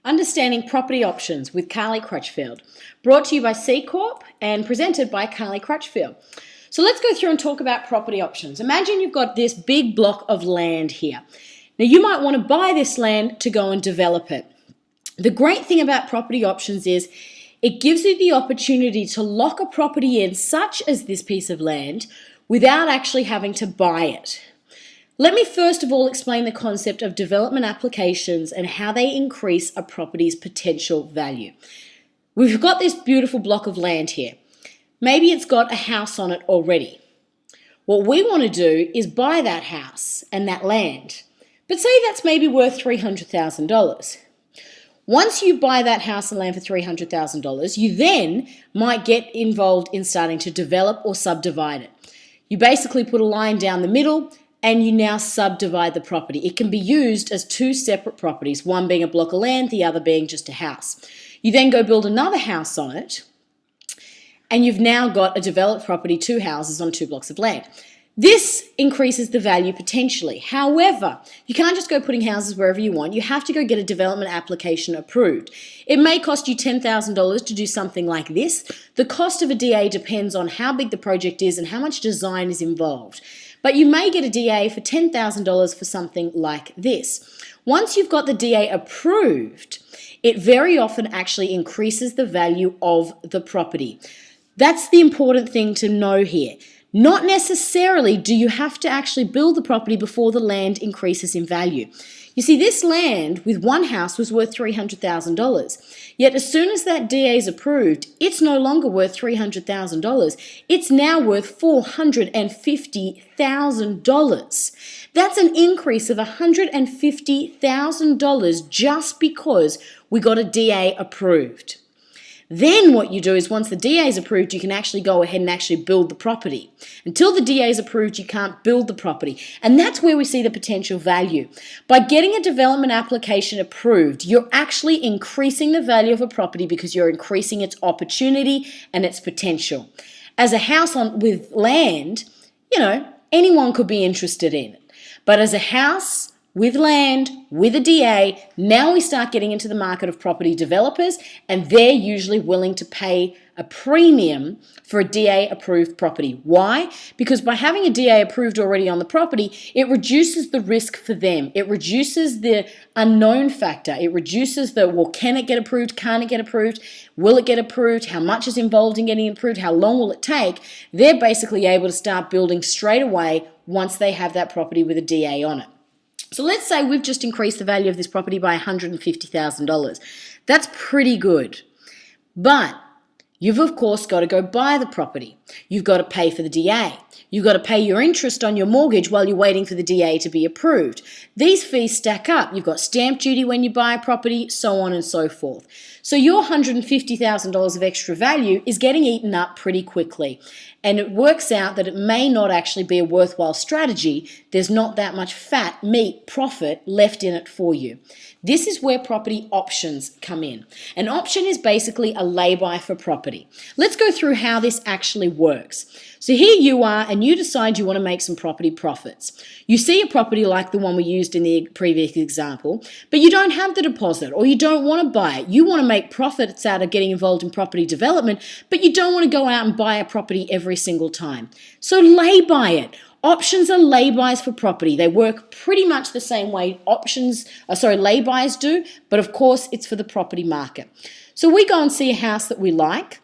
Understanding Property Options with Carly Crutchfield, brought to you by CCORP and presented by Carly Crutchfield. So let's go through and talk about property options. Imagine you've got this big block of land here. Now you might want to buy this land to go and develop it. The great thing about property options is it gives you the opportunity to lock a property in, such as this piece of land, without actually having to buy it. Let me first of all explain the concept of development applications and how they increase a property's potential value. We've got this beautiful block of land here. Maybe it's got a house on it already. What we want to do is buy that house and that land, but say that's maybe worth $300,000. Once you buy that house and land for $300,000, you then might get involved in starting to develop or subdivide it. You basically put a line down the middle and you now subdivide the property. It can be used as two separate properties, one being a block of land, the other being just a house. You then go build another house on it, and you've now got a developed property, two houses on two blocks of land. This increases the value potentially. However, you can't just go putting houses wherever you want. You have to go get a development application approved. It may cost you $10,000 to do something like this. The cost of a DA depends on how big the project is and how much design is involved. But you may get a DA for $10,000 for something like this. Once you've got the DA approved, it very often actually increases the value of the property. That's the important thing to know here. Not necessarily do you have to actually build the property before the land increases in value. You see, this land with one house was worth $300,000. Yet as soon as that DA is approved, it's no longer worth $300,000. It's now worth $450,000. That's an increase of $150,000 just because we got a DA approved. Then what you do is once the DA is approved, you can actually go ahead and actually build the property. Until the DA is approved, you can't build the property. And that's where we see the potential value. By getting a development application approved, you're actually increasing the value of a property because you're increasing its opportunity and its potential. As a house with land, anyone could be interested in it. But as a house with land, with a DA, now we start getting into the market of property developers, and they're usually willing to pay a premium for a DA-approved property. Why? Because by having a DA approved already on the property, it reduces the risk for them. It reduces the unknown factor. It reduces the, well, can it get approved? Can't it get approved? Will it get approved? How much is involved in getting approved? How long will it take? They're basically able to start building straight away once they have that property with a DA on it. So let's say we've just increased the value of this property by $150,000. That's pretty good. But you've of course got to go buy the property. You've got to pay for the DA. You've got to pay your interest on your mortgage while you're waiting for the DA to be approved. These fees stack up. You've got stamp duty when you buy a property, so on and so forth. So your $150,000 of extra value is getting eaten up pretty quickly. And it works out that it may not actually be a worthwhile strategy. There's not that much fat, meat, profit left in it for you. This is where property options come in. An option is basically a lay-by for property. Let's go through how this actually works. So here you are and you decide you want to make some property profits. You see a property like the one we used in the previous example, but you don't have the deposit or you don't want to buy it. You want to make profits out of getting involved in property development, but you don't want to go out and buy a property every single time. So lay-by it. Options are lay-bys for property. They work pretty much the same way lay-bys do, but of course it's for the property market. So we go and see a house that we like,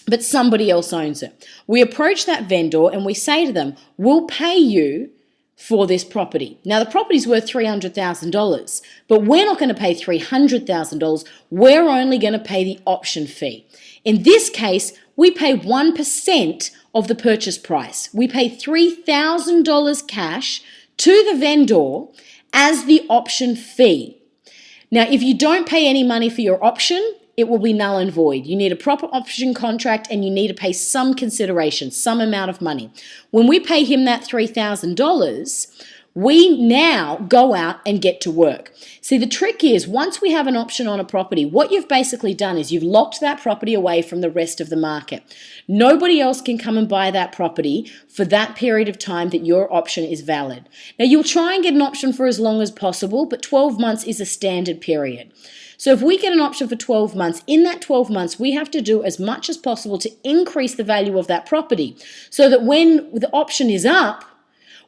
but somebody else owns it. We approach that vendor and we say to them, we'll pay you for this property. Now the property's worth $300,000, but we're not going to pay $300,000. We're only going to pay the option fee. In this case, we pay 1% of the purchase price. We pay $3,000 cash to the vendor as the option fee. Now, if you don't pay any money for your option, it will be null and void. You need a proper option contract and you need to pay some consideration, some amount of money. When we pay him that $3,000, we now go out and get to work. See, the trick is once we have an option on a property, what you've basically done is you've locked that property away from the rest of the market. Nobody else can come and buy that property for that period of time that your option is valid. Now, you'll try and get an option for as long as possible, but 12 months is a standard period. So if we get an option for 12 months, in that 12 months, we have to do as much as possible to increase the value of that property so that when the option is up,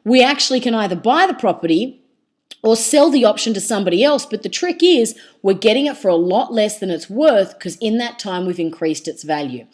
we actually can either buy the property or sell the option to somebody else. But the trick is we're getting it for a lot less than it's worth because in that time we've increased its value.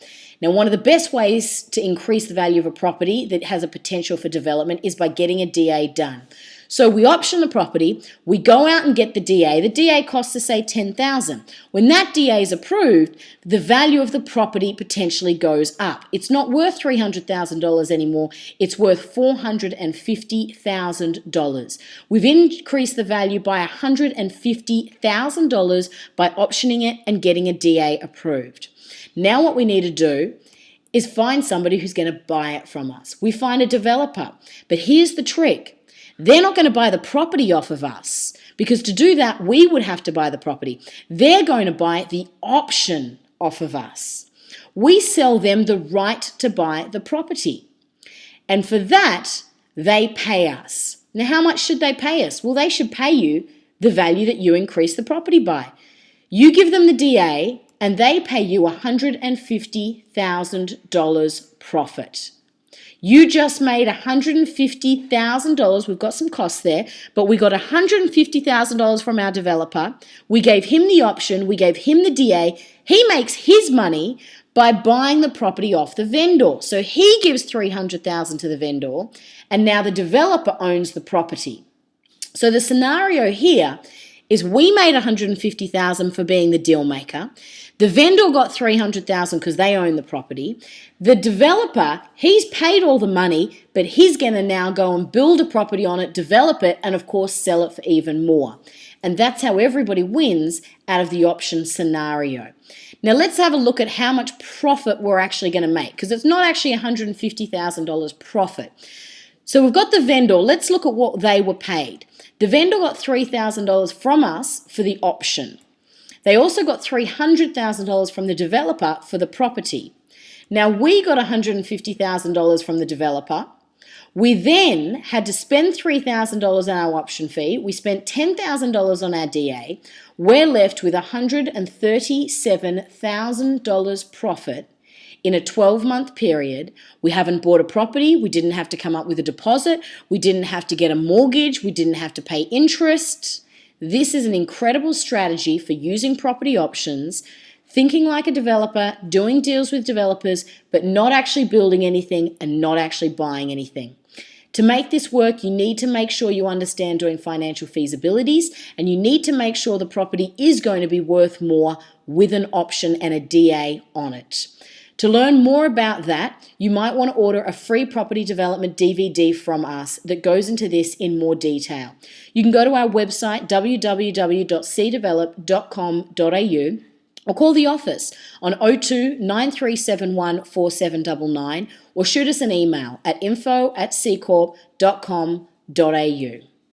Now, one of the best ways to increase the value of a property that has a potential for development is by getting a DA done. So we option the property, we go out and get the DA. The DA costs us, say, $10,000. When that DA is approved, the value of the property potentially goes up. It's not worth $300,000 anymore. It's worth $450,000. We've increased the value by $150,000 by optioning it and getting a DA approved. Now what we need to do is find somebody who's going to buy it from us. We find a developer. But here's the trick. They're not going to buy the property off of us because to do that, we would have to buy the property. They're going to buy the option off of us. We sell them the right to buy the property. And for that, they pay us. Now, how much should they pay us? Well, they should pay you the value that you increase the property by. You give them the DA and they pay you $150,000 profit. You just made $150,000. We've got some costs there, but we got $150,000 from our developer. We gave him the option. We gave him the DA. He makes his money by buying the property off the vendor. So he gives $300,000 to the vendor, and now the developer owns the property. So the scenario here is we made $150,000 for being the deal maker. The vendor got $300,000 because they own the property. The developer, he's paid all the money, but he's going to now go and build a property on it, develop it, and of course sell it for even more. And that's how everybody wins out of the option scenario. Now let's have a look at how much profit we're actually going to make, because it's not actually $150,000 profit. So we've got the vendor. Let's look at what they were paid. The vendor got $3,000 from us for the option. They also got $300,000 from the developer for the property. Now we got $150,000 from the developer. We then had to spend $3,000 on our option fee. We spent $10,000 on our DA. We're left with $137,000 profit in a 12-month period. We haven't bought a property. We didn't have to come up with a deposit. We didn't have to get a mortgage. We didn't have to pay interest. This is an incredible strategy for using property options, thinking like a developer, doing deals with developers, but not actually building anything and not actually buying anything. To make this work, you need to make sure you understand doing financial feasibilities, and you need to make sure the property is going to be worth more with an option and a DA on it. To learn more about that, you might want to order a free property development DVD from us that goes into this in more detail. You can go to our website, www.cdevelop.com.au, or call the office on 02 9371 4799 or shoot us an email at info@ccorp.com.au.